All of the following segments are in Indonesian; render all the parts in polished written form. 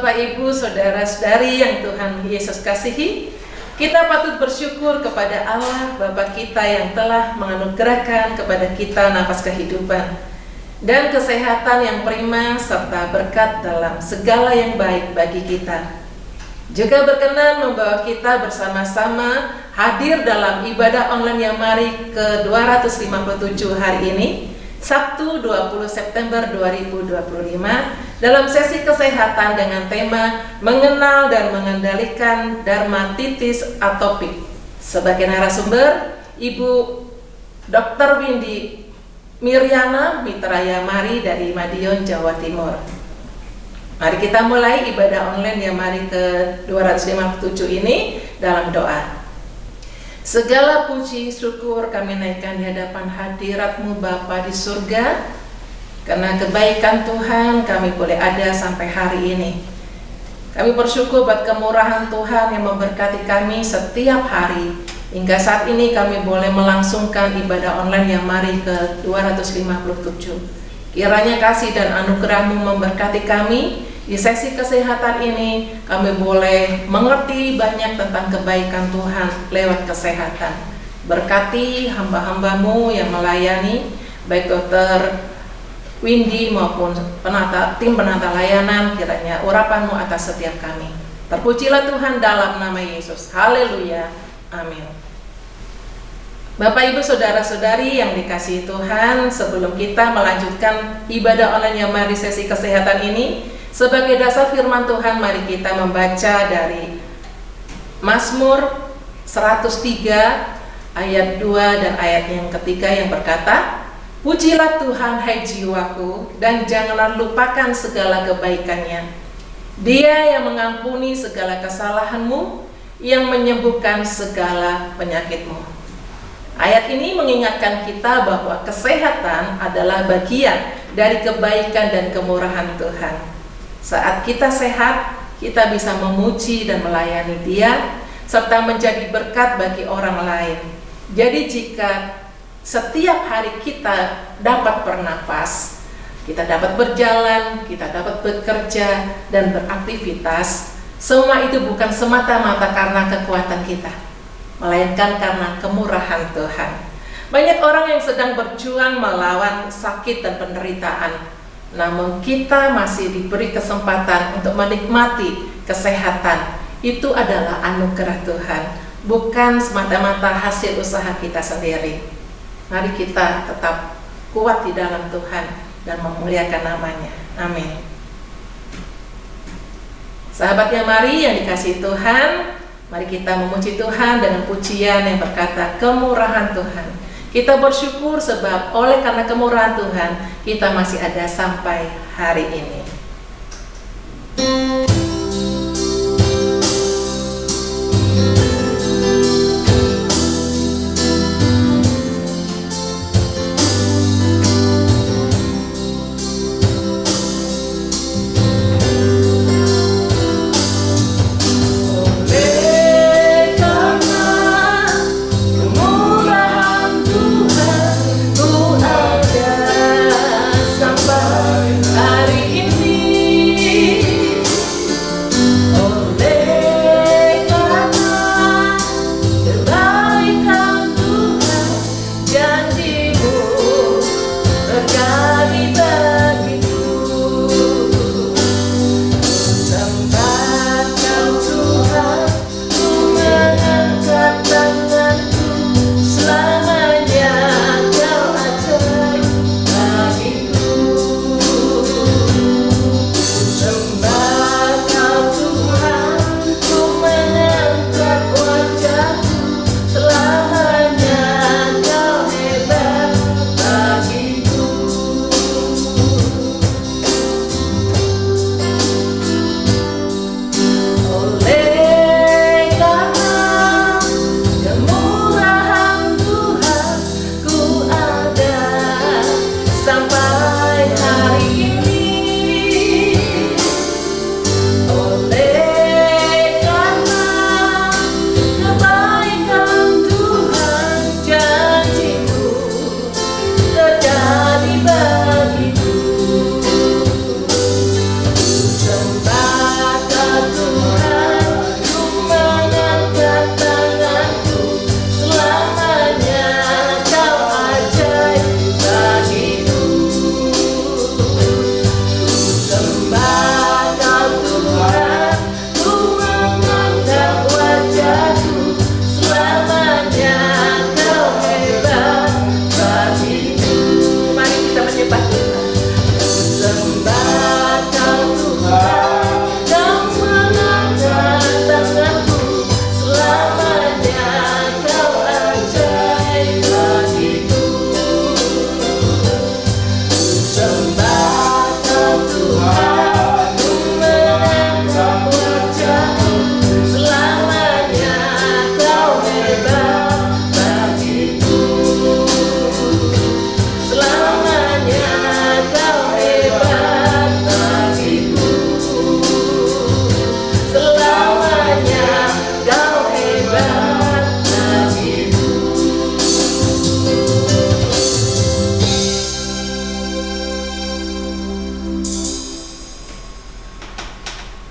Bapak, Ibu, Saudara-saudari yang Tuhan Yesus kasihi, kita patut bersyukur kepada Allah Bapa kita yang telah menganugerahkan kepada kita nafas kehidupan dan kesehatan yang prima serta berkat dalam segala yang baik bagi kita. Juga berkenan membawa kita bersama-sama hadir dalam ibadah online yang mari ke-257 hari ini, Sabtu 20 September 2025, dalam sesi kesehatan dengan tema mengenal dan mengendalikan dermatitis atopik. Sebagai narasumber, Ibu Dr. Windy Miryana Mitraya Mari dari Madiun, Jawa Timur. Mari kita mulai ibadah online yang mari ke-257 ini dalam doa. Segala puji syukur kami naikkan di hadapan hadirat-Mu Bapa di surga, karena kebaikan Tuhan kami boleh ada sampai hari ini. Kami bersyukur buat kemurahan Tuhan yang memberkati kami setiap hari. Hingga saat ini kami boleh melangsungkan ibadah online yang mari ke-257. Kiranya kasih dan anugerah-Mu memberkati kami. Di sesi kesehatan ini kami boleh mengerti banyak tentang kebaikan Tuhan lewat kesehatan. Berkati hamba-hamba-Mu yang melayani, baik Dr. Windy maupun tim penata layanan, kiranya urapan-Mu atas setiap kami. Terpujilah Tuhan dalam nama Yesus. Haleluya. Amin. Bapak, Ibu, Saudara-saudari yang dikasihi Tuhan, sebelum kita melanjutkan ibadah online yang mari sesi kesehatan ini, sebagai dasar firman Tuhan, mari kita membaca dari Mazmur 103 ayat 2 dan ayat yang ketiga yang berkata, "Pujilah Tuhan hai jiwaku, dan janganlah lupakan segala kebaikannya. Dia yang mengampuni segala kesalahanmu, yang menyembuhkan segala penyakitmu." Ayat ini mengingatkan kita bahwa kesehatan adalah bagian dari kebaikan dan kemurahan Tuhan. Saat kita sehat, kita bisa memuji dan melayani Dia, serta menjadi berkat bagi orang lain. Jadi jika setiap hari kita dapat bernafas, kita dapat berjalan, kita dapat bekerja dan beraktivitas, semua itu bukan semata-mata karena kekuatan kita, melainkan karena kemurahan Tuhan. Banyak orang yang sedang berjuang melawan sakit dan penderitaan, namun kita masih diberi kesempatan untuk menikmati kesehatan. Itu adalah anugerah Tuhan, bukan semata-mata hasil usaha kita sendiri. Mari kita tetap kuat di dalam Tuhan dan memuliakan namanya. Amin. Sahabatnya mari yang dikasihi Tuhan, mari kita memuji Tuhan dengan pujian yang berkata kemurahan Tuhan. Kita bersyukur sebab oleh karena kemurahan Tuhan, kita masih ada sampai hari ini. Hari ini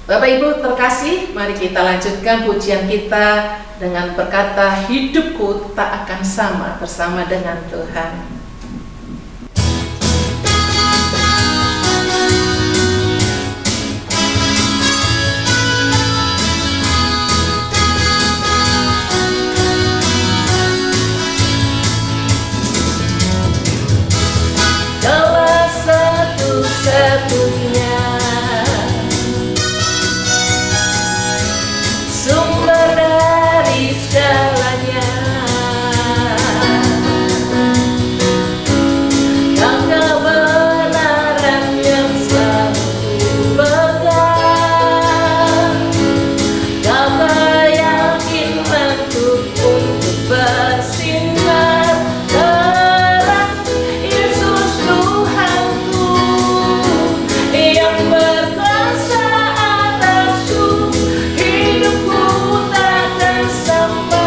Bapak Ibu terkasih, mari kita lanjutkan pujian kita dengan berkata, hidupku tak akan sama bersama dengan Tuhan. Kaulah satu-satunya sumber dari segalanya. Kau kebenaran yang selalu kupegang. Kau keyakinanku untuk bersinar terang. Yesus Tuhanku yang berkuasa atasku, hidupku takkan sama.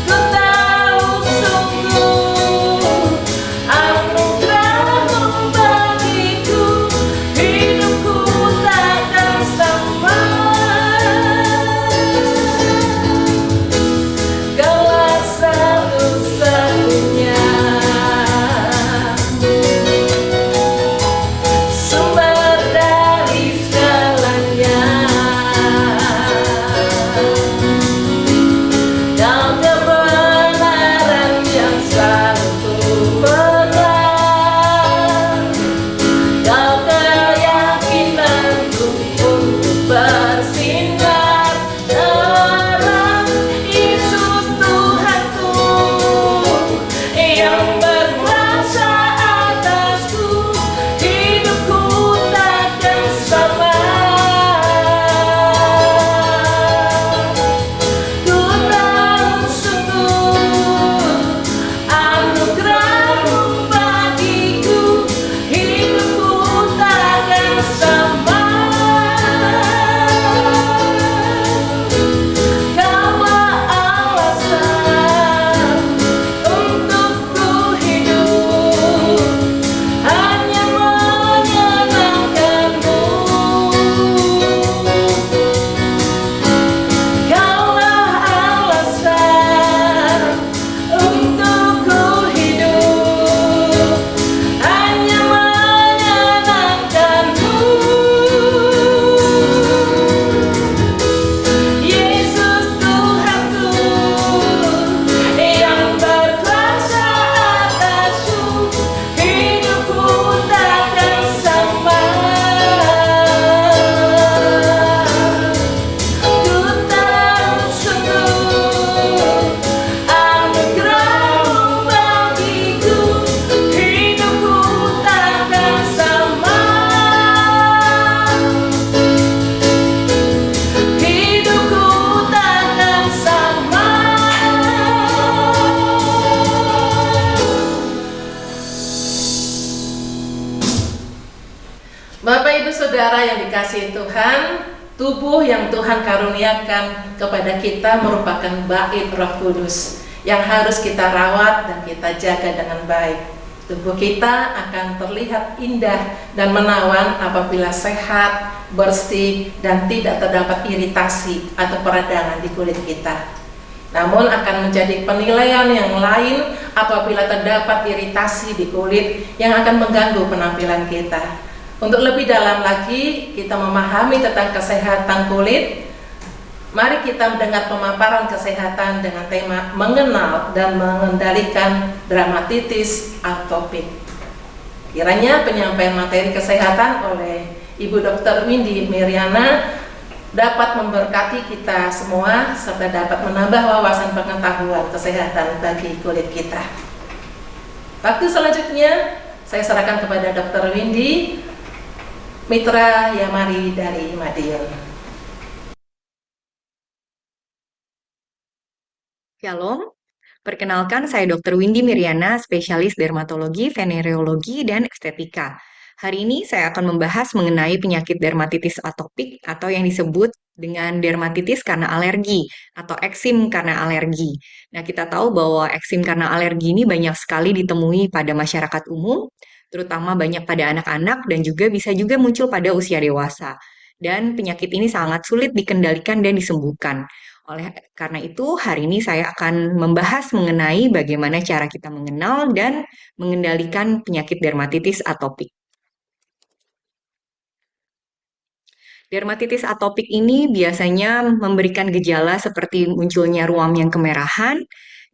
Ku tahu sungguh anugerah-Mu bagiku, hidupku takkan sama. Kaulah satu-satunya sumber dari segalanya. Kau kebenaran yang selalu kupegang. Kau keyakinanku untuk bersinar terang. Yesus Tuhanku yang berkuasa atasku, hidupku takkan sama. Ku tahu sungguh anugerah-Mu bagiku, hidupku takkan sama. Kaulah alasan untukku hidup, hanya menyenangkan-Mu. Kaulah alasan untukku hidup, hanya menyenangkan-Mu. Yesus Tuhanku yang berkuasa atasku, hidupku takkan sama. Ku tahu sungguh anugerah-Mu bagiku, hidupku takkan sama. Hidupku takkan sama. Bapak Ibu Saudara yang dikasihi Tuhan, tubuh yang Tuhan karuniakan kepada kita merupakan bait Roh Kudus yang harus kita rawat dan kita jaga dengan baik. Tubuh kita akan terlihat indah dan menawan apabila sehat, bersih, dan tidak terdapat iritasi atau peradangan di kulit kita. Namun akan menjadi penilaian yang lain apabila terdapat iritasi di kulit yang akan mengganggu penampilan kita. Untuk lebih dalam lagi kita memahami tentang kesehatan kulit, mari kita mendengar pemaparan kesehatan dengan tema mengenal dan mengendalikan dermatitis atopik. Kiranya penyampaian materi kesehatan oleh Ibu Dr. Windy Miriana dapat memberkati kita semua serta dapat menambah wawasan pengetahuan kesehatan bagi kulit kita. Waktu selanjutnya saya serahkan kepada Dr. Windy Mitra Yamari dari Madiun. Shalom, perkenalkan saya Dr. Windy Miriana, spesialis dermatologi, venereologi, dan estetika. Hari ini saya akan membahas mengenai penyakit dermatitis atopik atau yang disebut dengan dermatitis karena alergi atau eksim karena alergi. Nah, kita tahu bahwa eksim karena alergi ini banyak sekali ditemui pada masyarakat umum, terutama banyak pada anak-anak dan juga bisa juga muncul pada usia dewasa. Dan penyakit ini sangat sulit dikendalikan dan disembuhkan. Oleh karena itu, hari ini saya akan membahas mengenai bagaimana cara kita mengenal dan mengendalikan penyakit dermatitis atopik. Dermatitis atopik ini biasanya memberikan gejala seperti munculnya ruam yang kemerahan,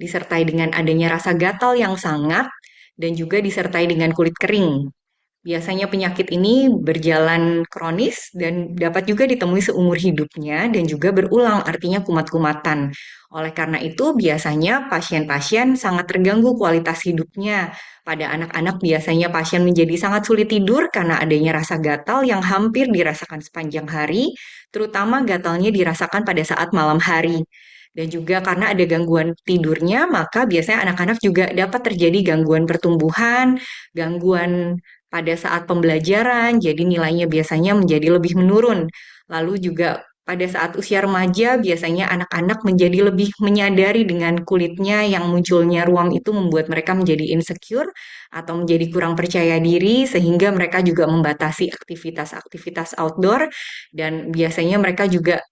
disertai dengan adanya rasa gatal yang sangat, dan juga disertai dengan kulit kering. Biasanya penyakit ini berjalan kronis dan dapat juga ditemui seumur hidupnya dan juga berulang, artinya kumat-kumatan. Oleh karena itu, biasanya pasien-pasien sangat terganggu kualitas hidupnya. Pada anak-anak biasanya pasien menjadi sangat sulit tidur karena adanya rasa gatal yang hampir dirasakan sepanjang hari, terutama gatalnya dirasakan pada saat malam hari. Dan juga karena ada gangguan tidurnya, maka biasanya anak-anak juga dapat terjadi gangguan pertumbuhan, gangguan pada saat pembelajaran, jadi nilainya biasanya menjadi lebih menurun. Lalu juga pada saat usia remaja, biasanya anak-anak menjadi lebih menyadari dengan kulitnya yang munculnya ruam itu membuat mereka menjadi insecure atau menjadi kurang percaya diri, sehingga mereka juga membatasi aktivitas-aktivitas outdoor, dan biasanya mereka juga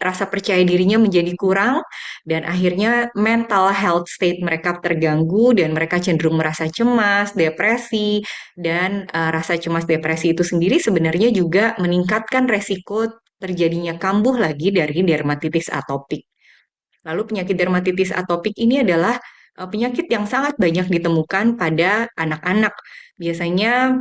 rasa percaya dirinya menjadi kurang, dan akhirnya mental health state mereka terganggu, dan mereka cenderung merasa cemas, depresi, dan rasa cemas depresi itu sendiri sebenarnya juga meningkatkan resiko terjadinya kambuh lagi dari dermatitis atopik. Lalu penyakit dermatitis atopik ini adalah penyakit yang sangat banyak ditemukan pada anak-anak. Biasanya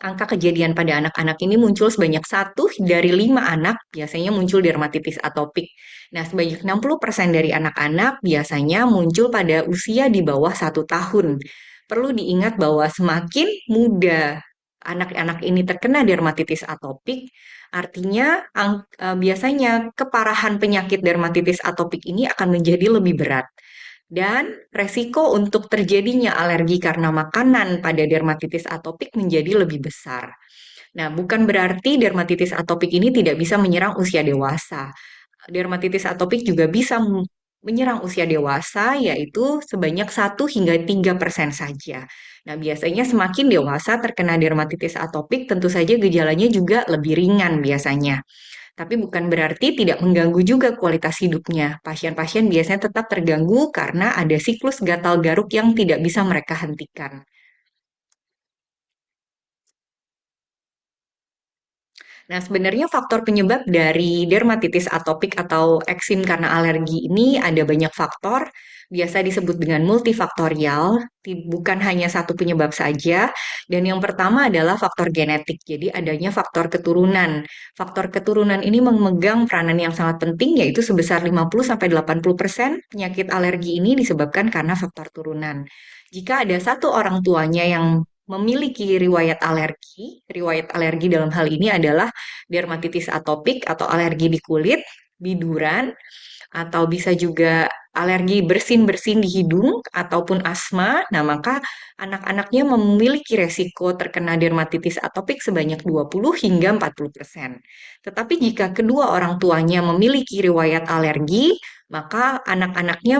angka kejadian pada anak-anak ini muncul sebanyak 1 dari 5 anak biasanya muncul dermatitis atopik. Nah, sebanyak 60% dari anak-anak biasanya muncul pada usia di bawah 1 tahun. Perlu diingat bahwa semakin muda anak-anak ini terkena dermatitis atopik, artinya biasanya keparahan penyakit dermatitis atopik ini akan menjadi lebih berat. Dan resiko untuk terjadinya alergi karena makanan pada dermatitis atopik menjadi lebih besar. Nah, bukan berarti dermatitis atopik ini tidak bisa menyerang usia dewasa. Dermatitis atopik juga bisa menyerang usia dewasa, yaitu sebanyak 1 hingga 3% saja. Nah, biasanya semakin dewasa terkena dermatitis atopik, tentu saja gejalanya juga lebih ringan biasanya. Tapi bukan berarti tidak mengganggu juga kualitas hidupnya. Pasien-pasien biasanya tetap terganggu karena ada siklus gatal garuk yang tidak bisa mereka hentikan. Nah, sebenarnya faktor penyebab dari dermatitis atopik atau eksim karena alergi ini ada banyak faktor, biasa disebut dengan multifaktorial, bukan hanya satu penyebab saja. Dan yang pertama adalah faktor genetik, jadi adanya faktor keturunan. Faktor keturunan ini memegang peranan yang sangat penting, yaitu sebesar 50-80% penyakit alergi ini disebabkan karena faktor turunan. Jika ada satu orang tuanya yang memiliki riwayat alergi dalam hal ini adalah dermatitis atopik atau alergi di kulit, biduran, atau bisa juga alergi bersin-bersin di hidung ataupun asma. Nah, maka anak-anaknya memiliki resiko terkena dermatitis atopik sebanyak 20 hingga 40%. Tetapi jika kedua orang tuanya memiliki riwayat alergi, maka anak-anaknya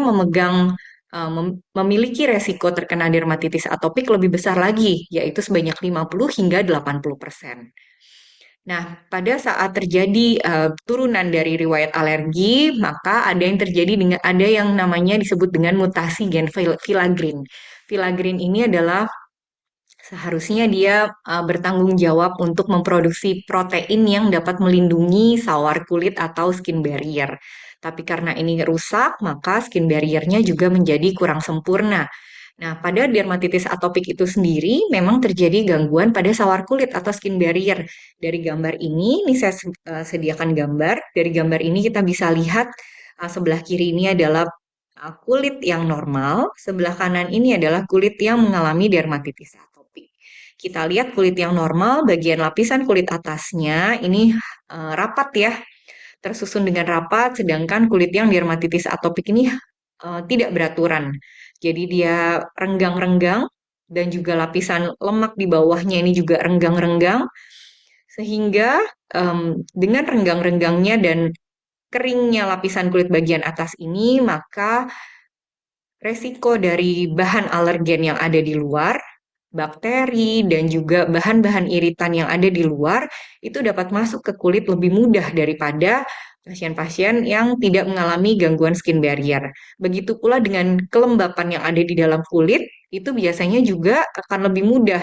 memiliki resiko terkena dermatitis atopik lebih besar lagi, yaitu sebanyak 50 hingga 80%. Nah, pada saat terjadi turunan dari riwayat alergi, maka ada yang terjadi dengan ada yang namanya disebut dengan mutasi gen filagrin. Filagrin ini adalah seharusnya dia bertanggung jawab untuk memproduksi protein yang dapat melindungi sawar kulit atau skin barrier. Tapi karena ini rusak, maka skin barrier-nya juga menjadi kurang sempurna. Nah, pada dermatitis atopik itu sendiri memang terjadi gangguan pada sawar kulit atau skin barrier. Dari gambar ini saya sediakan gambar. Dari gambar ini kita bisa lihat sebelah kiri ini adalah kulit yang normal, sebelah kanan ini adalah kulit yang mengalami dermatitis atopik. Kita lihat kulit yang normal, bagian lapisan kulit atasnya ini rapat ya, tersusun dengan rapat, sedangkan kulit yang dermatitis atopik ini tidak beraturan. Jadi dia renggang-renggang dan juga lapisan lemak di bawahnya ini juga renggang-renggang, sehingga dengan renggang-renggangnya dan keringnya lapisan kulit bagian atas ini, maka resiko dari bahan alergen yang ada di luar bakteri, dan juga bahan-bahan iritan yang ada di luar itu dapat masuk ke kulit lebih mudah daripada pasien-pasien yang tidak mengalami gangguan skin barrier. Begitu pula dengan kelembapan yang ada di dalam kulit, itu biasanya juga akan lebih mudah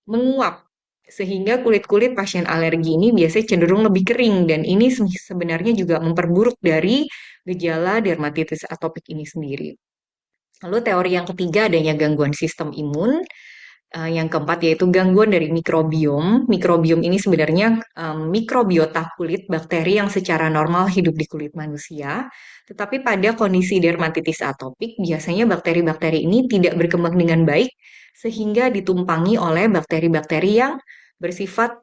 menguap. Sehingga kulit-kulit pasien alergi ini biasanya cenderung lebih kering dan ini sebenarnya juga memperburuk dari gejala dermatitis atopik ini sendiri. Lalu teori yang ketiga adanya gangguan sistem imun. Yang keempat yaitu gangguan dari mikrobiom. Mikrobiom ini sebenarnya mikrobiota kulit bakteri yang secara normal hidup di kulit manusia. Tetapi pada kondisi dermatitis atopik, biasanya bakteri-bakteri ini tidak berkembang dengan baik sehingga ditumpangi oleh bakteri-bakteri yang bersifat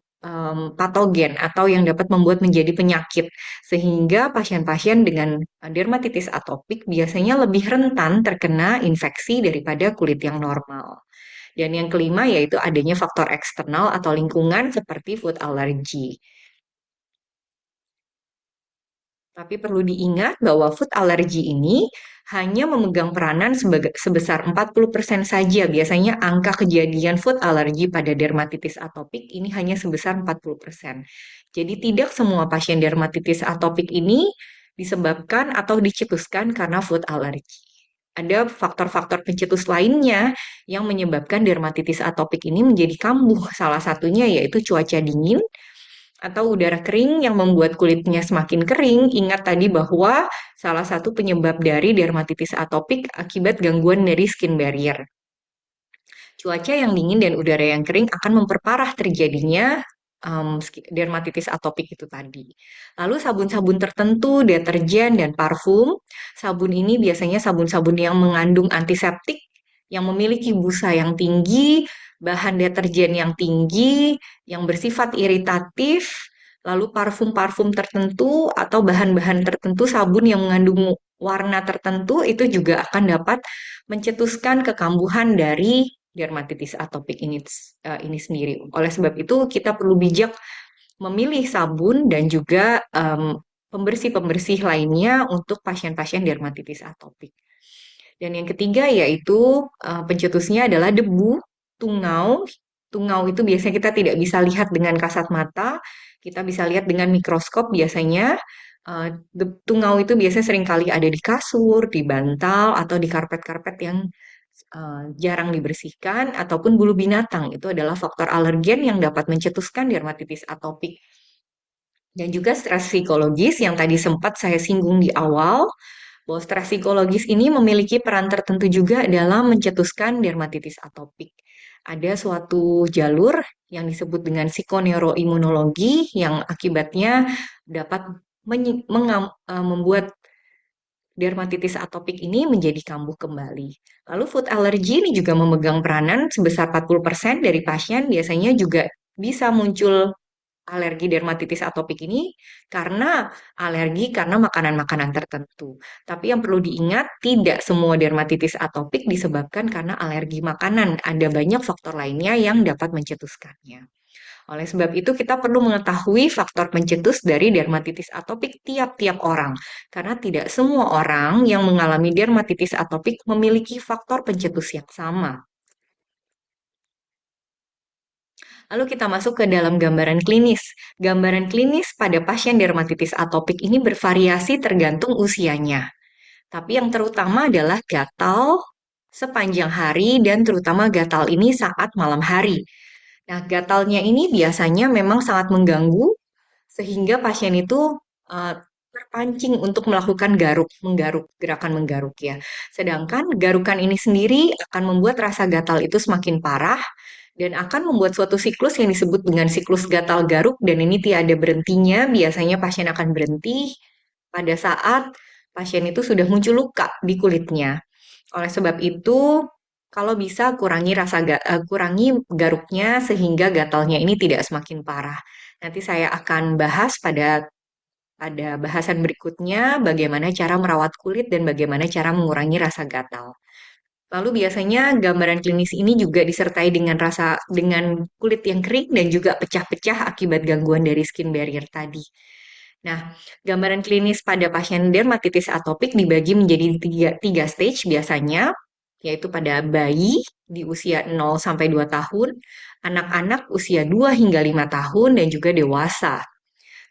patogen atau yang dapat membuat menjadi penyakit. Sehingga pasien-pasien dengan dermatitis atopik biasanya lebih rentan terkena infeksi daripada kulit yang normal. Dan yang kelima yaitu adanya faktor eksternal atau lingkungan seperti food allergy. Tapi perlu diingat bahwa food allergy ini hanya memegang peranan sebesar 40% saja. Biasanya angka kejadian food allergy pada dermatitis atopik ini hanya sebesar 40%. Jadi tidak semua pasien dermatitis atopik ini disebabkan atau dicetuskan karena food allergy. Ada faktor-faktor pencetus lainnya yang menyebabkan dermatitis atopik ini menjadi kambuh. Salah satunya yaitu cuaca dingin atau udara kering yang membuat kulitnya semakin kering. Ingat tadi bahwa salah satu penyebab dari dermatitis atopik akibat gangguan dari skin barrier. Cuaca yang dingin dan udara yang kering akan memperparah terjadinya dermatitis atopik itu tadi. Lalu sabun-sabun tertentu, deterjen, dan parfum. Sabun ini biasanya sabun-sabun yang mengandung antiseptik, yang memiliki busa yang tinggi, bahan deterjen yang tinggi, yang bersifat iritatif, lalu parfum-parfum tertentu atau bahan-bahan tertentu sabun yang mengandung warna tertentu itu juga akan dapat mencetuskan kekambuhan dari dermatitis atopik ini sendiri. Oleh sebab itu kita perlu bijak memilih sabun dan juga pembersih-pembersih lainnya untuk pasien-pasien dermatitis atopik. Dan yang ketiga yaitu pencetusnya adalah debu, tungau. Tungau itu biasanya kita tidak bisa lihat dengan kasat mata, kita bisa lihat dengan mikroskop biasanya. Tungau itu biasanya seringkali ada di kasur, di bantal, atau di karpet-karpet yang jarang dibersihkan, ataupun bulu binatang. Itu adalah faktor alergen yang dapat mencetuskan dermatitis atopik. Dan juga stres psikologis yang tadi sempat saya singgung di awal, bahwa stres psikologis ini memiliki peran tertentu juga dalam mencetuskan dermatitis atopik. Ada suatu jalur yang disebut dengan psikoneuroimunologi yang akibatnya dapat membuat dermatitis atopik ini menjadi kambuh kembali. Lalu food allergy ini juga memegang peranan sebesar 40% dari pasien biasanya juga bisa muncul alergi dermatitis atopik ini karena alergi karena makanan-makanan tertentu. Tapi yang perlu diingat, tidak semua dermatitis atopik disebabkan karena alergi makanan. Ada banyak faktor lainnya yang dapat mencetuskannya. Oleh sebab itu, kita perlu mengetahui faktor pencetus dari dermatitis atopik tiap-tiap orang. Karena tidak semua orang yang mengalami dermatitis atopik memiliki faktor pencetus yang sama. Lalu kita masuk ke dalam gambaran klinis. Gambaran klinis pada pasien dermatitis atopik ini bervariasi tergantung usianya. Tapi yang terutama adalah gatal sepanjang hari dan terutama gatal ini saat malam hari. Nah, gatalnya ini biasanya memang sangat mengganggu sehingga pasien itu terpancing untuk melakukan gerakan menggaruk ya. Sedangkan garukan ini sendiri akan membuat rasa gatal itu semakin parah dan akan membuat suatu siklus yang disebut dengan siklus gatal garuk dan ini tiada berhentinya. Biasanya pasien akan berhenti pada saat pasien itu sudah muncul luka di kulitnya. Oleh sebab itu, kalau bisa kurangi garuknya sehingga gatalnya ini tidak semakin parah. Nanti saya akan bahas pada bahasan berikutnya bagaimana cara merawat kulit dan bagaimana cara mengurangi rasa gatal. Lalu biasanya gambaran klinis ini juga disertai dengan kulit yang kering dan juga pecah-pecah akibat gangguan dari skin barrier tadi. Nah, gambaran klinis pada pasien dermatitis atopik dibagi menjadi tiga stage biasanya. yaitu pada bayi di usia 0 sampai 2 tahun, anak-anak usia 2 hingga 5 tahun, dan juga dewasa.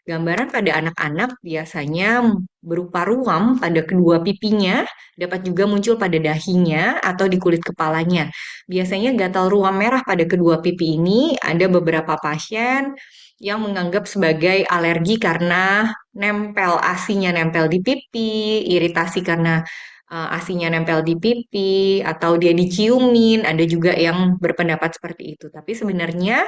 Gambaran pada anak-anak biasanya berupa ruam pada kedua pipinya, dapat juga muncul pada dahinya atau di kulit kepalanya. Biasanya gatal ruam merah pada kedua pipi ini ada beberapa pasien yang menganggap sebagai alergi karena nempel, asinya nempel di pipi, iritasi karena asinya nempel di pipi, atau dia diciumin. Ada juga yang berpendapat seperti itu. Tapi sebenarnya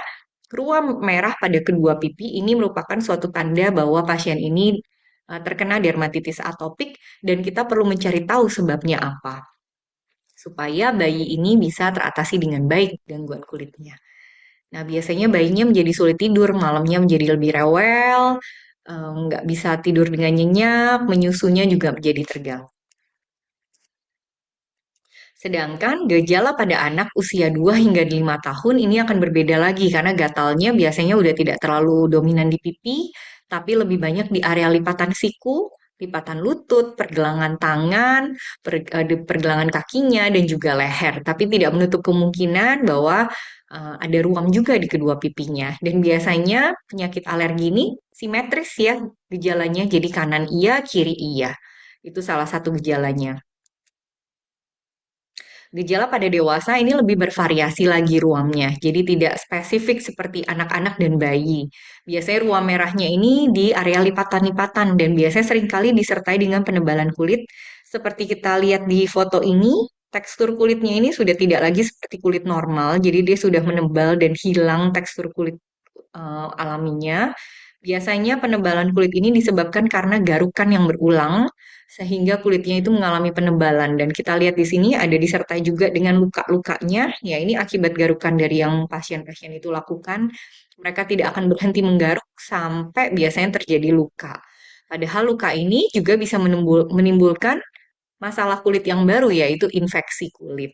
ruam merah pada kedua pipi ini merupakan suatu tanda bahwa pasien ini terkena dermatitis atopik dan kita perlu mencari tahu sebabnya apa supaya bayi ini bisa teratasi dengan baik gangguan kulitnya. Nah, biasanya bayinya menjadi sulit tidur, malamnya menjadi lebih rewel, nggak bisa tidur dengan nyenyak, menyusunya juga menjadi terganggu. Sedangkan gejala pada anak usia 2 hingga 5 tahun ini akan berbeda lagi karena gatalnya biasanya udah tidak terlalu dominan di pipi, tapi lebih banyak di area lipatan siku, lipatan lutut, pergelangan tangan, di pergelangan kakinya, dan juga leher. Tapi tidak menutup kemungkinan bahwa ada ruam juga di kedua pipinya. Dan biasanya penyakit alergi ini simetris ya gejalanya, jadi kanan iya, kiri iya. Itu salah satu gejalanya. Gejala pada dewasa ini lebih bervariasi lagi ruamnya, jadi tidak spesifik seperti anak-anak dan bayi. Biasanya ruam merahnya ini di area lipatan-lipatan dan biasanya seringkali disertai dengan penebalan kulit. Seperti kita lihat di foto ini, tekstur kulitnya ini sudah tidak lagi seperti kulit normal, jadi dia sudah menebal dan hilang tekstur kulit alaminya. Biasanya penebalan kulit ini disebabkan karena garukan yang berulang, sehingga kulitnya itu mengalami penebalan. Dan kita lihat di sini ada disertai juga dengan luka-lukanya. Ya, ini akibat garukan dari yang pasien-pasien itu lakukan. Mereka tidak akan berhenti menggaruk sampai biasanya terjadi luka. Padahal luka ini juga bisa menimbulkan masalah kulit yang baru, yaitu infeksi kulit.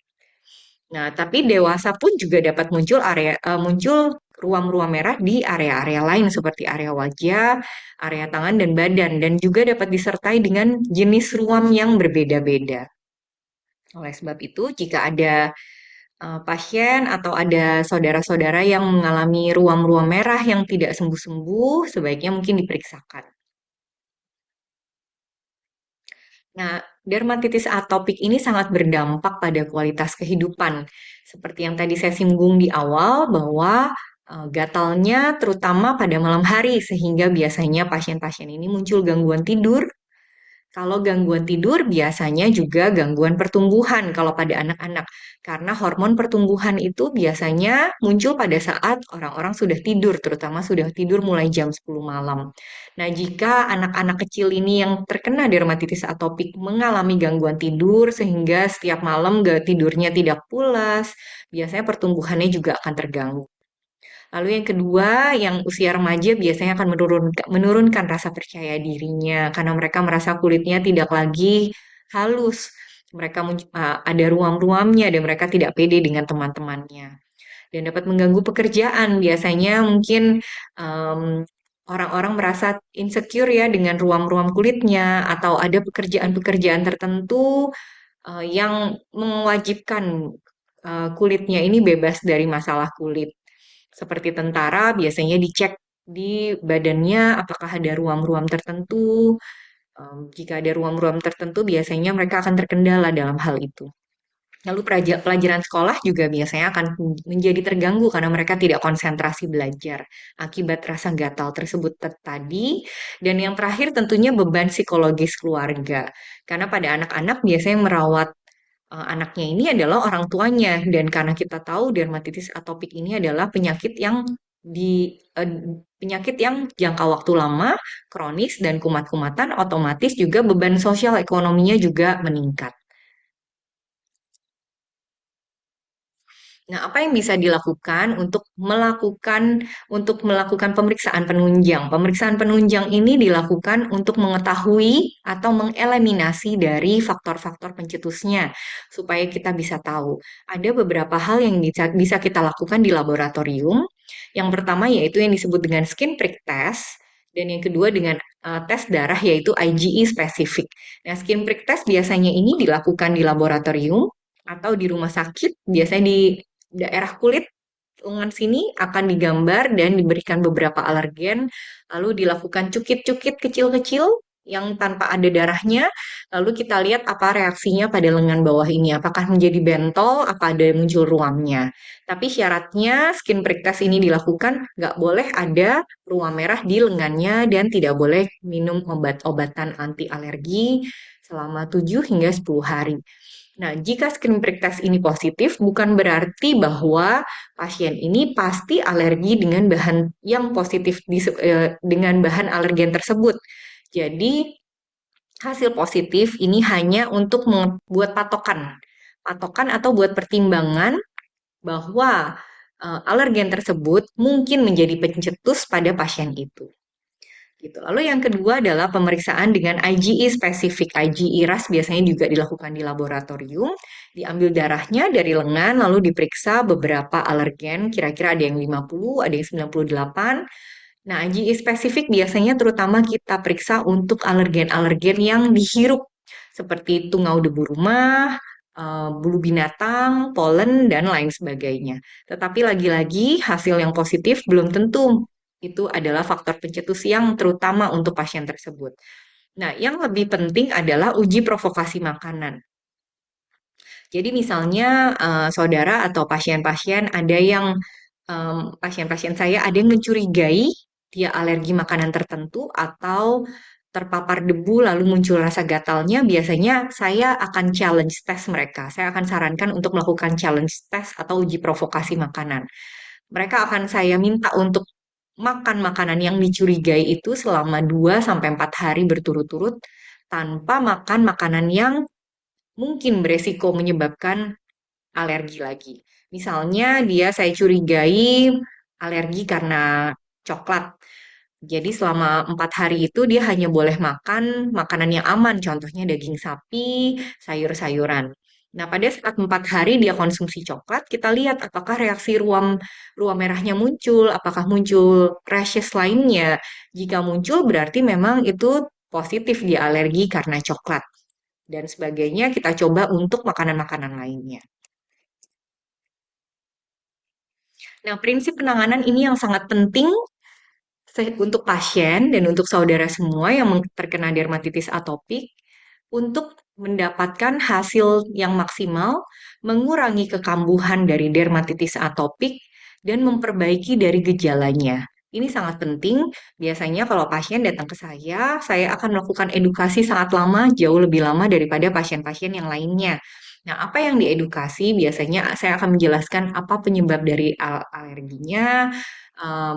Nah, tapi dewasa pun juga dapat muncul ruam-ruam merah di area-area lain seperti area wajah, area tangan dan badan, dan juga dapat disertai dengan jenis ruam yang berbeda-beda. Oleh sebab itu, jika ada pasien atau ada saudara-saudara yang mengalami ruam-ruam merah yang tidak sembuh-sembuh, sebaiknya mungkin diperiksakan. Nah, dermatitis atopik ini sangat berdampak pada kualitas kehidupan. Seperti yang tadi saya singgung di awal, bahwa gatalnya terutama pada malam hari, sehingga biasanya pasien-pasien ini muncul gangguan tidur. Kalau gangguan tidur biasanya juga gangguan pertumbuhan kalau pada anak-anak. Karena hormon pertumbuhan itu biasanya muncul pada saat orang-orang sudah tidur, terutama sudah tidur mulai jam 10 malam. Nah, jika anak-anak kecil ini yang terkena dermatitis atopik mengalami gangguan tidur sehingga setiap malam tidurnya tidak pulas, biasanya pertumbuhannya juga akan terganggu. Lalu yang kedua, yang usia remaja biasanya akan menurunkan rasa percaya dirinya karena mereka merasa kulitnya tidak lagi halus. Mereka ada ruam-ruamnya dan mereka tidak pede dengan teman-temannya. Dan dapat mengganggu pekerjaan. Biasanya mungkin em, orang-orang merasa insecure ya dengan ruam-ruam kulitnya atau ada pekerjaan-pekerjaan tertentu yang mewajibkan kulitnya ini bebas dari masalah kulit. Seperti tentara, biasanya dicek di badannya apakah ada ruam-ruam tertentu. Jika ada ruam-ruam tertentu, biasanya mereka akan terkendala dalam hal itu. Lalu pelajaran sekolah juga biasanya akan menjadi terganggu karena mereka tidak konsentrasi belajar akibat rasa gatal tersebut tadi. Dan yang terakhir tentunya beban psikologis keluarga. Karena pada anak-anak biasanya yang merawat anaknya ini adalah orang tuanya, dan karena kita tahu dermatitis atopik ini adalah penyakit yang jangka waktu lama, kronis dan kumat-kumatan, otomatis juga beban sosial ekonominya juga meningkat. Nah, apa yang bisa dilakukan untuk melakukan pemeriksaan penunjang? Pemeriksaan penunjang ini dilakukan untuk mengetahui atau mengeliminasi dari faktor-faktor pencetusnya supaya kita bisa tahu. Ada beberapa hal yang bisa kita lakukan di laboratorium. Yang pertama yaitu yang disebut dengan skin prick test dan yang kedua dengan tes darah yaitu IgE spesifik. Nah, skin prick test biasanya ini dilakukan di laboratorium atau di rumah sakit, biasanya di daerah kulit lengan sini akan digambar dan diberikan beberapa alergen, lalu dilakukan cukit-cukit kecil-kecil yang tanpa ada darahnya, lalu kita lihat apa reaksinya pada lengan bawah ini, apakah menjadi bentol, apa ada muncul ruamnya. Tapi syaratnya skin prick test ini dilakukan, nggak boleh ada ruam merah di lengannya dan tidak boleh minum obat-obatan anti alergi selama 7 hingga 10 hari. Nah, jika skin prick test ini positif, bukan berarti bahwa pasien ini pasti alergi dengan bahan yang positif dengan bahan alergen tersebut. Jadi, hasil positif ini hanya untuk membuat patokan, patokan atau buat pertimbangan bahwa alergen tersebut mungkin menjadi pencetus pada pasien itu. Gitu. Lalu yang kedua adalah pemeriksaan dengan IgE spesifik. IgE ras biasanya juga dilakukan di laboratorium. Diambil darahnya dari lengan lalu diperiksa beberapa alergen, kira-kira ada yang 50, ada yang 98. Nah, IgE spesifik biasanya terutama kita periksa untuk alergen-alergen yang dihirup seperti tungau debu rumah, bulu binatang, polen, dan lain sebagainya. Tetapi lagi-lagi hasil yang positif belum tentu itu adalah faktor pencetus yang terutama untuk pasien tersebut. Nah, yang lebih penting adalah uji provokasi makanan. Jadi misalnya saudara atau pasien-pasien ada yang pasien-pasien saya ada yang mencurigai dia alergi makanan tertentu atau terpapar debu lalu muncul rasa gatalnya, biasanya saya akan challenge test mereka. Saya akan sarankan untuk melakukan challenge test atau uji provokasi makanan. Mereka akan saya minta untuk makan makanan yang dicurigai itu selama 2 sampai 4 hari berturut-turut tanpa makan makanan yang mungkin beresiko menyebabkan alergi lagi. Misalnya saya curigai alergi karena coklat. Jadi selama 4 hari itu dia hanya boleh makan makanan yang aman, contohnya daging sapi, sayur-sayuran. Nah, pada saat 4 hari dia konsumsi coklat, kita lihat apakah reaksi ruam ruam merahnya muncul, apakah muncul rashes lainnya. Jika muncul berarti memang itu positif dia alergi karena coklat. Dan sebagainya kita coba untuk makanan-makanan lainnya. Nah, prinsip penanganan ini yang sangat penting untuk pasien dan untuk saudara semua yang terkena dermatitis atopik untuk mendapatkan hasil yang maksimal, mengurangi kekambuhan dari dermatitis atopik, dan memperbaiki dari gejalanya. Ini sangat penting. Biasanya kalau pasien datang ke saya akan melakukan edukasi sangat lama, jauh lebih lama daripada pasien-pasien yang lainnya. Nah, apa yang diedukasi? Biasanya saya akan menjelaskan apa penyebab dari alerginya,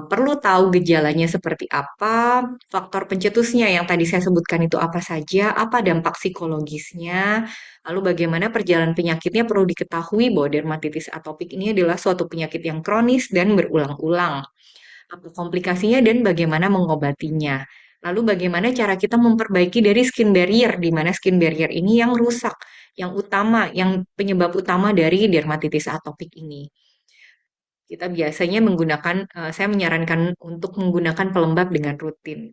perlu tahu gejalanya seperti apa, faktor pencetusnya yang tadi saya sebutkan itu apa saja, apa dampak psikologisnya, lalu bagaimana perjalanan penyakitnya perlu diketahui bahwa dermatitis atopik ini adalah suatu penyakit yang kronis dan berulang-ulang. Apa komplikasinya dan bagaimana mengobatinya. Lalu bagaimana cara kita memperbaiki dari skin barrier, di mana skin barrier ini yang rusak, yang utama, yang penyebab utama dari dermatitis atopik ini. Kita biasanya saya menyarankan untuk menggunakan pelembab dengan rutin.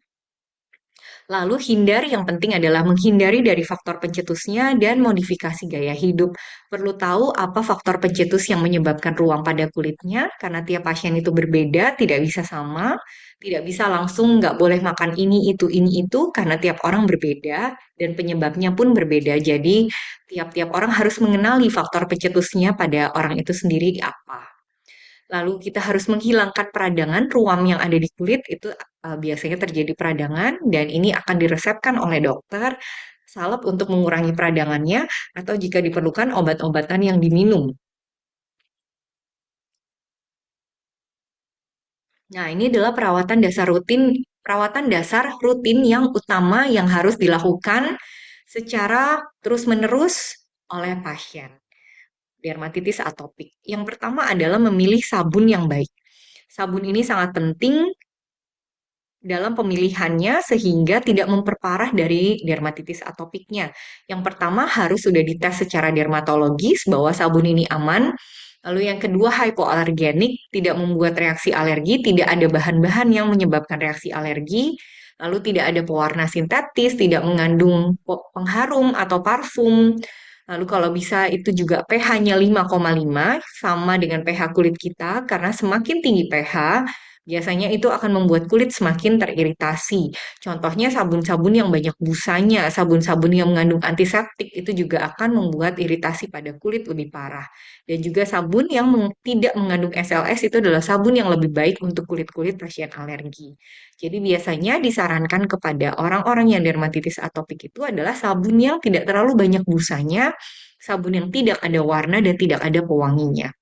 Lalu yang penting adalah menghindari dari faktor pencetusnya dan modifikasi gaya hidup. Perlu tahu apa faktor pencetus yang menyebabkan ruam pada kulitnya, karena tiap pasien itu berbeda, tidak bisa sama, tidak bisa langsung nggak boleh makan ini, itu, karena tiap orang berbeda dan penyebabnya pun berbeda. Jadi tiap-tiap orang harus mengenali faktor pencetusnya pada orang itu sendiri apa. Lalu kita harus menghilangkan peradangan ruam yang ada di kulit itu biasanya terjadi peradangan dan ini akan diresepkan oleh dokter salep untuk mengurangi peradangannya atau jika diperlukan obat-obatan yang diminum. Nah, ini adalah perawatan dasar rutin yang utama yang harus dilakukan secara terus-menerus oleh pasien dermatitis atopik. Yang pertama adalah memilih sabun yang baik. Sabun ini sangat penting dalam pemilihannya sehingga tidak memperparah dari dermatitis atopiknya. Yang pertama harus sudah dites secara dermatologis bahwa sabun ini aman. Lalu yang kedua hypoalergenik, tidak membuat reaksi alergi, tidak ada bahan-bahan yang menyebabkan reaksi alergi. Lalu tidak ada pewarna sintetis, tidak mengandung pengharum atau parfum. Lalu kalau bisa itu juga pH-nya 5,5 sama dengan pH kulit kita karena semakin tinggi pH biasanya itu akan membuat kulit semakin teriritasi. Contohnya sabun-sabun yang banyak busanya, sabun-sabun yang mengandung antiseptik itu juga akan membuat iritasi pada kulit lebih parah. Dan juga sabun yang tidak mengandung SLS itu adalah sabun yang lebih baik untuk kulit-kulit pasien alergi. Jadi biasanya disarankan kepada orang-orang yang dermatitis atopik itu adalah sabun yang tidak terlalu banyak busanya, sabun yang tidak ada warna dan tidak ada pewanginya.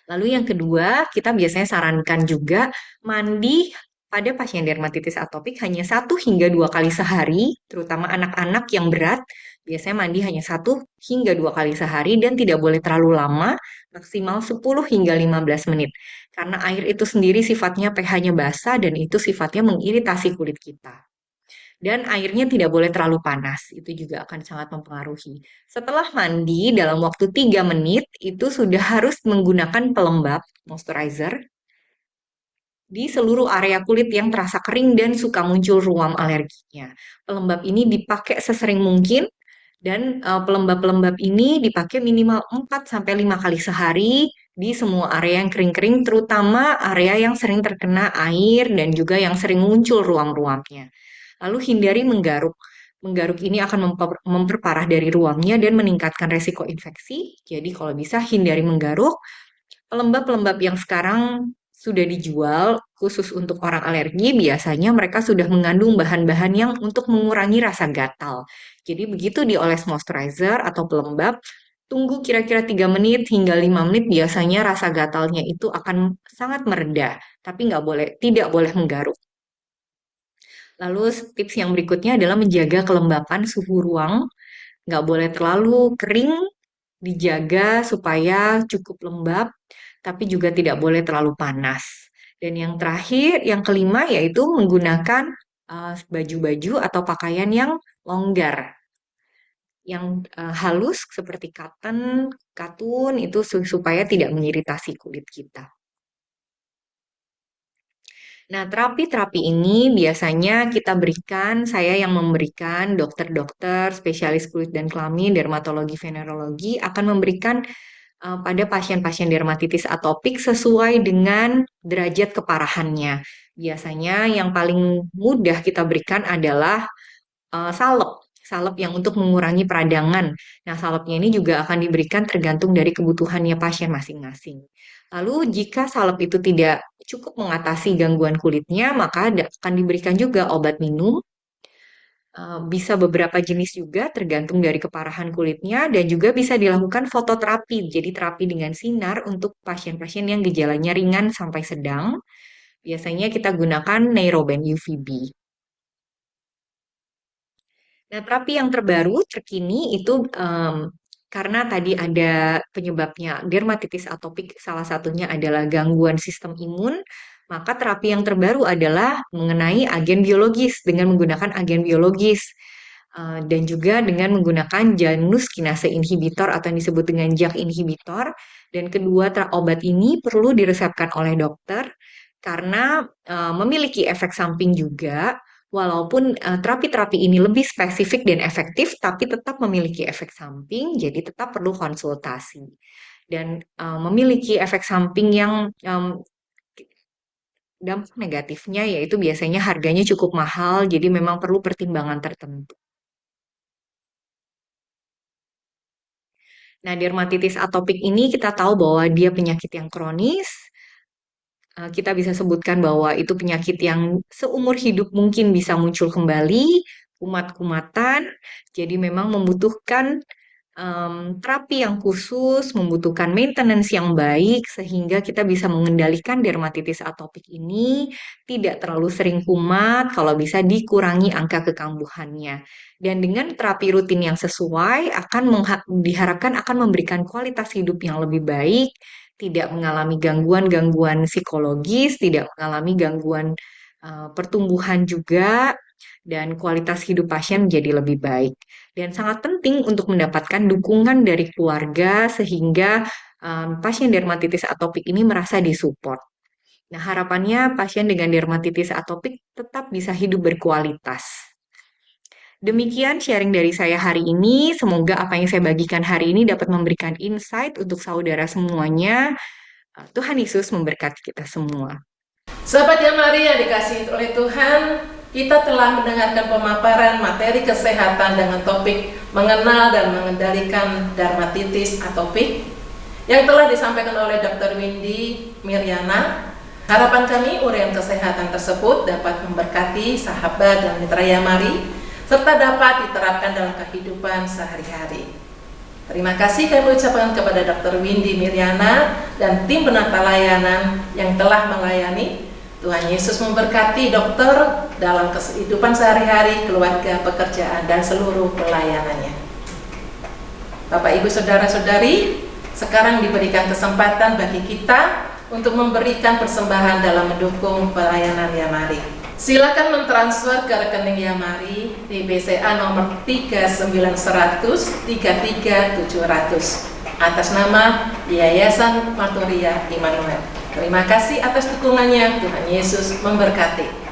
Lalu yang kedua, kita biasanya sarankan juga mandi pada pasien dermatitis atopik hanya 1 hingga 2 kali sehari, terutama anak-anak yang berat, biasanya mandi hanya 1 hingga 2 kali sehari dan tidak boleh terlalu lama, maksimal 10 hingga 15 menit. Karena air itu sendiri sifatnya pH-nya basah dan itu sifatnya mengiritasi kulit kita. Dan airnya tidak boleh terlalu panas, itu juga akan sangat mempengaruhi. Setelah mandi, dalam waktu 3 menit, itu sudah harus menggunakan pelembab, moisturizer, di seluruh area kulit yang terasa kering dan suka muncul ruam alerginya. Pelembab ini dipakai sesering mungkin, dan pelembab-pelembab ini dipakai minimal 4-5 kali sehari di semua area yang kering-kering, terutama area yang sering terkena air dan juga yang sering muncul ruam-ruamnya. Lalu hindari menggaruk. Menggaruk ini akan memperparah dari ruamnya dan meningkatkan resiko infeksi. Jadi kalau bisa hindari menggaruk. Pelembab-pelembab yang sekarang sudah dijual khusus untuk orang alergi, biasanya mereka sudah mengandung bahan-bahan yang untuk mengurangi rasa gatal. Jadi begitu dioles moisturizer atau pelembab, tunggu kira-kira 3 menit hingga 5 menit, biasanya rasa gatalnya itu akan sangat mereda, tapi tidak boleh menggaruk. Lalu tips yang berikutnya adalah menjaga kelembapan suhu ruang, nggak boleh terlalu kering, dijaga supaya cukup lembab, tapi juga tidak boleh terlalu panas. Dan yang terakhir, yang kelima yaitu menggunakan baju-baju atau pakaian yang longgar, yang halus seperti katun itu supaya tidak mengiritasi kulit kita. Nah, terapi-terapi ini biasanya kita berikan, saya yang memberikan, dokter-dokter, spesialis kulit dan kelamin, dermatologi, venerologi, akan memberikan pada pasien-pasien dermatitis atopik sesuai dengan derajat keparahannya. Biasanya yang paling mudah kita berikan adalah salep. Salep yang untuk mengurangi peradangan. Nah, salepnya ini juga akan diberikan tergantung dari kebutuhannya pasien masing-masing. Lalu, jika salep itu tidak cukup mengatasi gangguan kulitnya, maka akan diberikan juga obat minum. Bisa beberapa jenis juga tergantung dari keparahan kulitnya dan juga bisa dilakukan fototerapi. Jadi terapi dengan sinar untuk pasien-pasien yang gejalanya ringan sampai sedang. Biasanya kita gunakan Neuroband UVB. Nah, terapi yang terbaru, terkini itu karena tadi ada penyebabnya dermatitis atopik, salah satunya adalah gangguan sistem imun, maka terapi yang terbaru adalah mengenai agen biologis dengan menggunakan agen biologis. Dan juga dengan menggunakan Janus kinase inhibitor atau yang disebut dengan JAK inhibitor. Dan kedua obat ini perlu diresepkan oleh dokter karena memiliki efek samping juga. Walaupun terapi-terapi ini lebih spesifik dan efektif, tapi tetap memiliki efek samping, jadi tetap perlu konsultasi. Dan memiliki efek samping yang dampak negatifnya yaitu biasanya harganya cukup mahal, jadi memang perlu pertimbangan tertentu. Nah, dermatitis atopik ini kita tahu bahwa dia penyakit yang kronis. Kita bisa sebutkan bahwa itu penyakit yang seumur hidup mungkin bisa muncul kembali, kumat-kumatan. Jadi memang membutuhkan terapi yang khusus, membutuhkan maintenance yang baik sehingga kita bisa mengendalikan dermatitis atopik ini tidak terlalu sering kumat, kalau bisa dikurangi angka kekambuhannya. Dan dengan terapi rutin yang sesuai akan diharapkan akan memberikan kualitas hidup yang lebih baik, tidak mengalami gangguan-gangguan psikologis, tidak mengalami gangguan pertumbuhan juga, dan kualitas hidup pasien menjadi lebih baik. Dan sangat penting untuk mendapatkan dukungan dari keluarga sehingga pasien dermatitis atopik ini merasa disupport. Nah, harapannya pasien dengan dermatitis atopik tetap bisa hidup berkualitas. Demikian sharing dari saya hari ini. Semoga apa yang saya bagikan hari ini dapat memberikan insight untuk saudara semuanya. Tuhan Yesus memberkati kita semua. Sahabat Yamari yang dikasihi oleh Tuhan, kita telah mendengarkan pemaparan materi kesehatan dengan topik mengenal dan mengendalikan dermatitis atopik yang telah disampaikan oleh Dr. Windy Miryana. Harapan kami uraian kesehatan tersebut dapat memberkati sahabat dan mitra Yamari serta dapat diterapkan dalam kehidupan sehari-hari. Terima kasih kami ucapkan kepada Dr. Windy Miryana dan tim penata layanan yang telah melayani. Tuhan Yesus memberkati dokter dalam kehidupan sehari-hari, keluarga, pekerjaan, dan seluruh pelayanannya. Bapak, Ibu, Saudara-saudari, sekarang diberikan kesempatan bagi kita untuk memberikan persembahan dalam mendukung pelayanan Yamari. Silakan mentransfer ke rekening Yamari di BCA nomor 39100 33700 atas nama Yayasan Marturia Immanuel. Terima kasih atas dukungannya. Tuhan Yesus memberkati.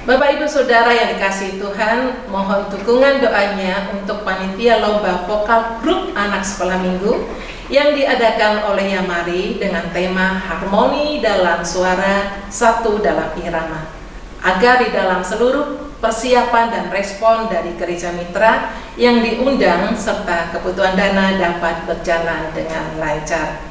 Bapak, Ibu, Saudara yang dikasihi Tuhan, mohon dukungan doanya untuk panitia lomba vokal grup anak sekolah minggu yang diadakan oleh Yamari dengan tema harmoni dalam suara, satu dalam irama, agar di dalam seluruh persiapan dan respon dari gereja mitra yang diundang serta kebutuhan dana dapat berjalan dengan lancar.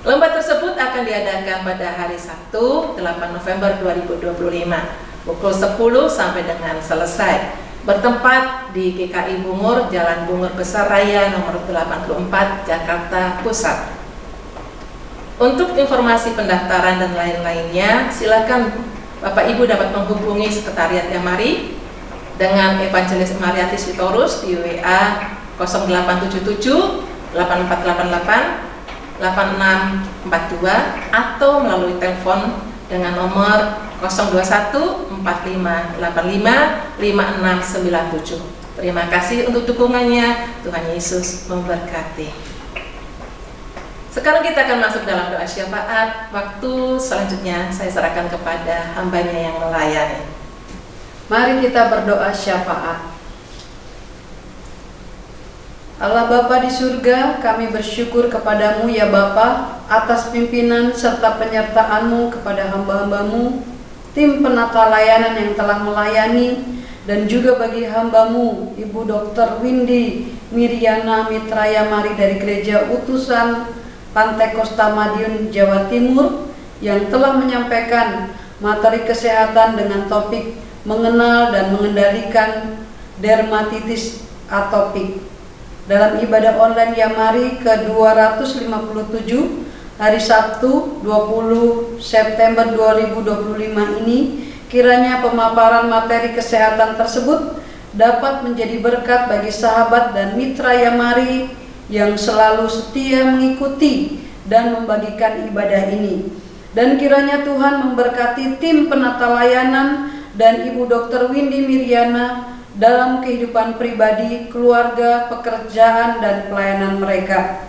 Lomba tersebut akan diadakan pada hari Sabtu 8 November 2025 pukul 10 sampai dengan selesai, bertempat di GKI Bungur, Jalan Bungur Besar Raya nomor 84, Jakarta Pusat. Untuk informasi pendaftaran dan lain-lainnya, silakan Bapak Ibu dapat menghubungi Sekretariat Yamari dengan Evangelis Mariatis Sitorus di WA 0877 8488 8642 atau melalui telepon dengan nomor 021 4585 5697. Terima kasih untuk dukungannya. Tuhan Yesus memberkati. Sekarang kita akan masuk dalam doa syafaat. Waktu selanjutnya saya serahkan kepada hambanya yang melayani. Mari kita berdoa syafaat. Allah Bapa di surga, kami bersyukur kepadamu ya Bapa atas pimpinan serta penyertaan-Mu kepada hamba-hamba-Mu, tim penata layanan yang telah melayani, dan juga bagi hamba-Mu, Ibu Dr. Windy Miryana Mitra Yamari dari Gereja Utusan Pantai Kosta Madiun, Jawa Timur, yang telah menyampaikan materi kesehatan dengan topik mengenal dan mengendalikan dermatitis atopik. Dalam ibadah online Yamari ke-257 hari Sabtu 20 September 2025 ini, kiranya pemaparan materi kesehatan tersebut dapat menjadi berkat bagi sahabat dan mitra Yamari yang selalu setia mengikuti dan membagikan ibadah ini. Dan kiranya Tuhan memberkati tim penata layanan dan Ibu Dr. Windy Miryana dalam kehidupan pribadi, keluarga, pekerjaan, dan pelayanan mereka.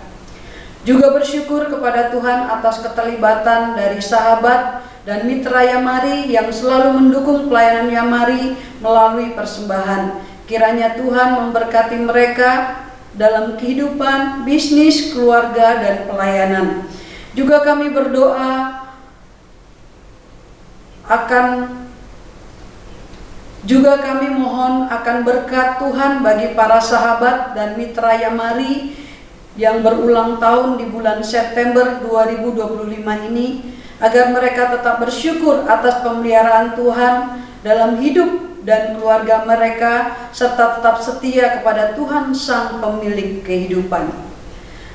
Juga bersyukur kepada Tuhan atas keterlibatan dari sahabat dan mitra Yamari yang selalu mendukung pelayanan Yamari melalui persembahan. Kiranya Tuhan memberkati mereka dalam kehidupan, bisnis, keluarga, dan pelayanan. Juga kami berdoa Juga kami mohon akan berkat Tuhan bagi para sahabat dan mitra Yamari yang berulang tahun di bulan September 2025 ini, agar mereka tetap bersyukur atas pemeliharaan Tuhan dalam hidup dan keluarga mereka, serta tetap setia kepada Tuhan Sang Pemilik kehidupan.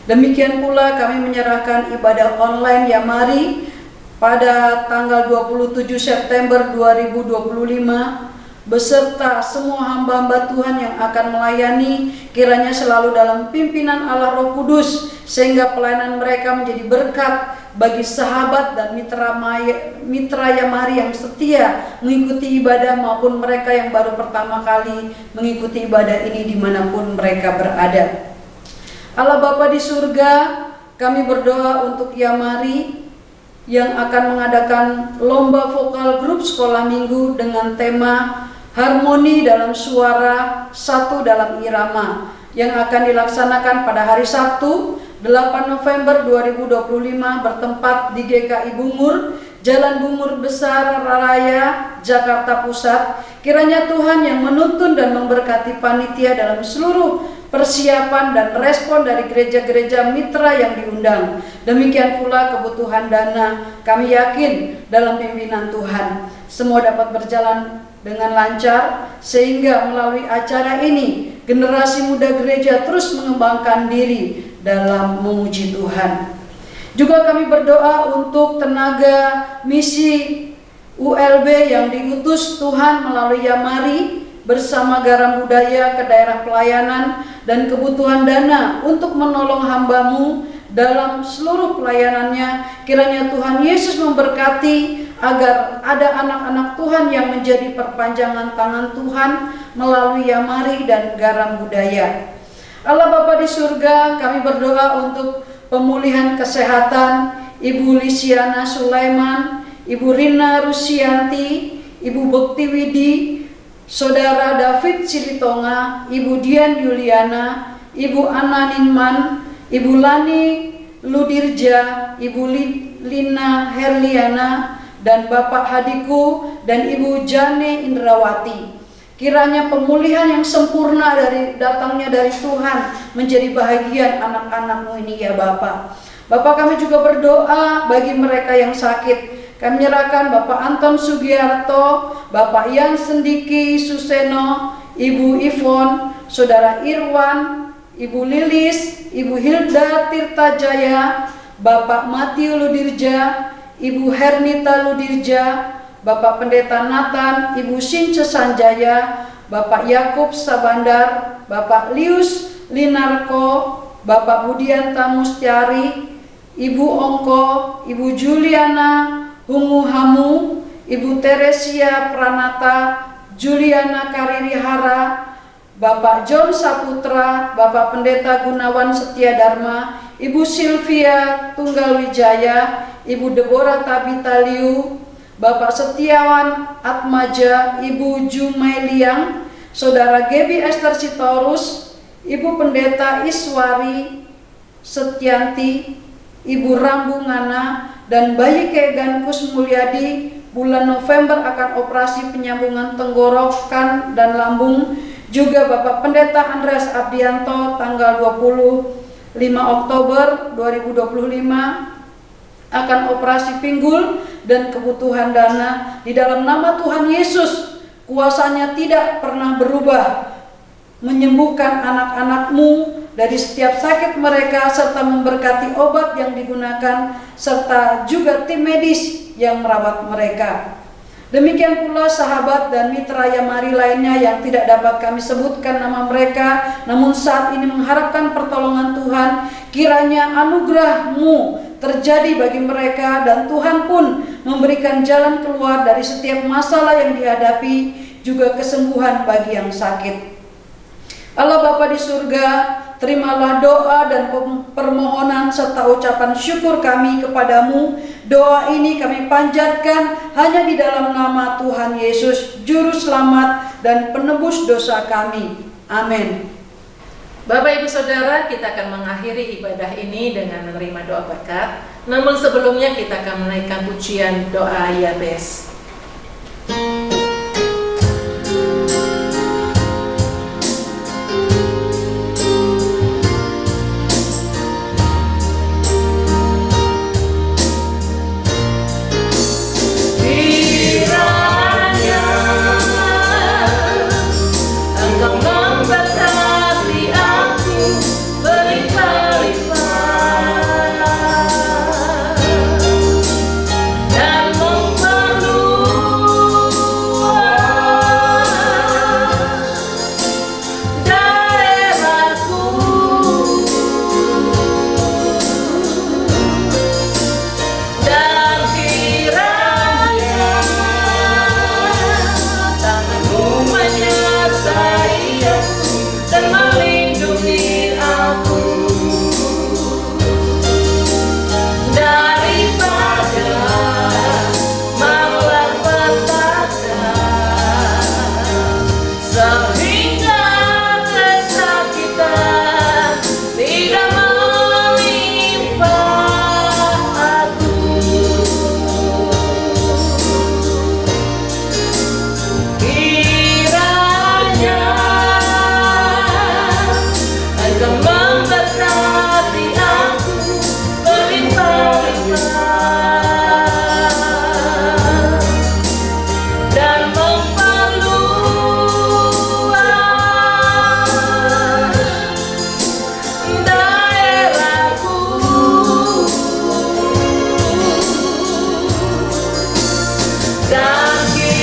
Demikian pula kami menyerahkan ibadah online Yamari pada tanggal 27 September 2025 beserta semua hamba-hamba Tuhan yang akan melayani, kiranya selalu dalam pimpinan Allah Roh Kudus, sehingga pelayanan mereka menjadi berkat bagi sahabat dan mitra Yamari yang setia mengikuti ibadah, maupun mereka yang baru pertama kali mengikuti ibadah ini dimanapun mereka berada. Allah Bapa di surga, kami berdoa untuk Yamari yang akan mengadakan lomba vokal grup sekolah minggu dengan tema harmoni dalam suara, satu dalam irama, yang akan dilaksanakan pada hari Sabtu 8 November 2025 bertempat di GKI Bungur, Jalan Bungur Besar Raya, Jakarta Pusat. Kiranya Tuhan yang menuntun dan memberkati panitia dalam seluruh persiapan dan respon dari gereja-gereja mitra yang diundang. Demikian pula kebutuhan dana, kami yakin dalam pimpinan Tuhan semua dapat berjalan dengan lancar, sehingga melalui acara ini generasi muda gereja terus mengembangkan diri dalam memuji Tuhan. Juga kami berdoa untuk tenaga misi ULB yang diutus Tuhan melalui Yamari bersama Garam Budaya ke daerah pelayanan dan kebutuhan dana untuk menolong hamba-Mu dalam seluruh pelayanannya. Kiranya Tuhan Yesus memberkati agar ada anak-anak Tuhan yang menjadi perpanjangan tangan Tuhan melalui Yamari dan Garam Budaya. Allah Bapa di surga, kami berdoa untuk pemulihan kesehatan Ibu Lisiana Sulaiman, Ibu Rina Rusianti, Ibu Bekti Widi, Saudara David Silitonga, Ibu Dian Yuliana, Ibu Ana Ninman, Ibu Lani Ludirja, Ibu Lina Herliana, dan Bapak Hadiku dan Ibu Jane Indrawati. Kiranya pemulihan yang sempurna datangnya dari Tuhan menjadi bahagian anak-anak-Mu ini ya Bapak. Bapak, kami juga berdoa bagi mereka yang sakit. Kami menyerahkan Bapak Anton Sugiarto, Bapak Yan Sendiki Suseno, Ibu Ivon, Saudara Irwan, Ibu Lilis, Ibu Hilda Tirtajaya, Bapak Matiu Ludirja, Ibu Hernita Ludirja, Bapak Pendeta Nathan, Ibu Since Sanjaya, Bapak Yakub Sabandar, Bapak Lius Linarko, Bapak Budianta Mustiari, Ibu Ongko, Ibu Juliana Hungu Hamu, Ibu Teresia Pranata, Juliana Karirihara, Bapak John Saputra, Bapak Pendeta Gunawan Setia Dharma, Ibu Sylvia Tunggalwijaya, Ibu Deborah Tabita Liu, Bapak Setiawan Atmaja, Ibu Jumailiang, Saudara Gebi Esther Sitorus, Ibu Pendeta Iswari Setianti, Ibu Rambungana, dan bayi Kegan Kusmulyadi. Bulan November akan operasi penyambungan tenggorokan dan lambung. Juga Bapak Pendeta Andreas Abdianto tanggal 25 Oktober 2025 akan operasi pinggul dan kebutuhan dana. Di dalam nama Tuhan Yesus, kuasanya tidak pernah berubah, menyembuhkan anak-anak-Mu dari setiap sakit mereka, serta memberkati obat yang digunakan, serta juga tim medis yang merawat mereka. Demikian pula sahabat dan mitra Yamari lainnya yang tidak dapat kami sebutkan nama mereka, namun saat ini mengharapkan pertolongan Tuhan. Kiranya anugerah-Mu terjadi bagi mereka, dan Tuhan pun memberikan jalan keluar dari setiap masalah yang dihadapi, juga kesembuhan bagi yang sakit. Allah Bapa di surga, terimalah doa dan permohonan serta ucapan syukur kami kepadamu. Doa ini kami panjatkan hanya di dalam nama Tuhan Yesus, Juru Selamat dan Penebus dosa kami. Amin. Bapak Ibu Saudara, kita akan mengakhiri ibadah ini dengan menerima doa berkat. Namun sebelumnya kita akan menaikkan pujian doa Yabes. Dan memperluas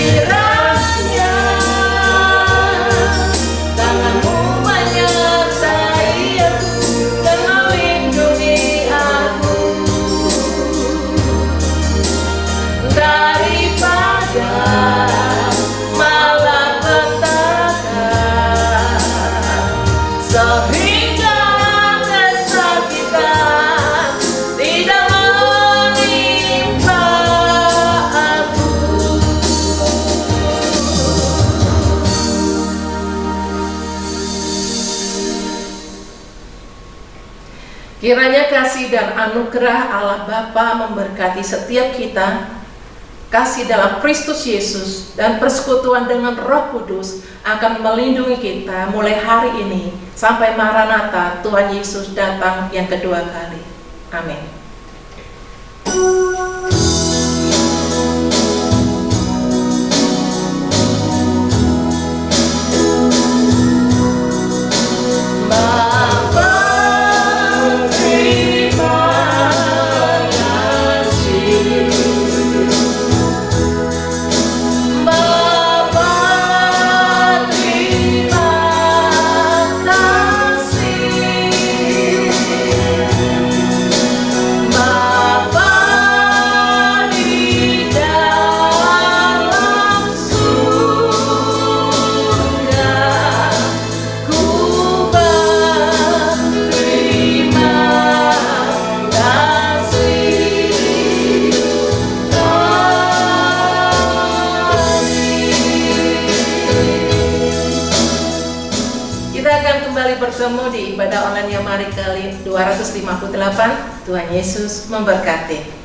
kiranya tanganmu menyertai aku dan melindungi aku daripada malapetaka, sehingga kesakitan tidak menimpa aku. Kiranya kasih dan anugerah Allah Bapa memberkati setiap kita, kasih dalam Kristus Yesus dan persekutuan dengan Roh Kudus akan melindungi kita mulai hari ini sampai Maranatha Tuhan Yesus datang yang kedua kali. Amin. Bapa, terima kasih. Bapa, terima kasih. Bapa di dalam surga, ku berterima kasih. Kita akan kembali bertemu di ibadah online yang mari kali 258. Tuhan Yesus memberkati.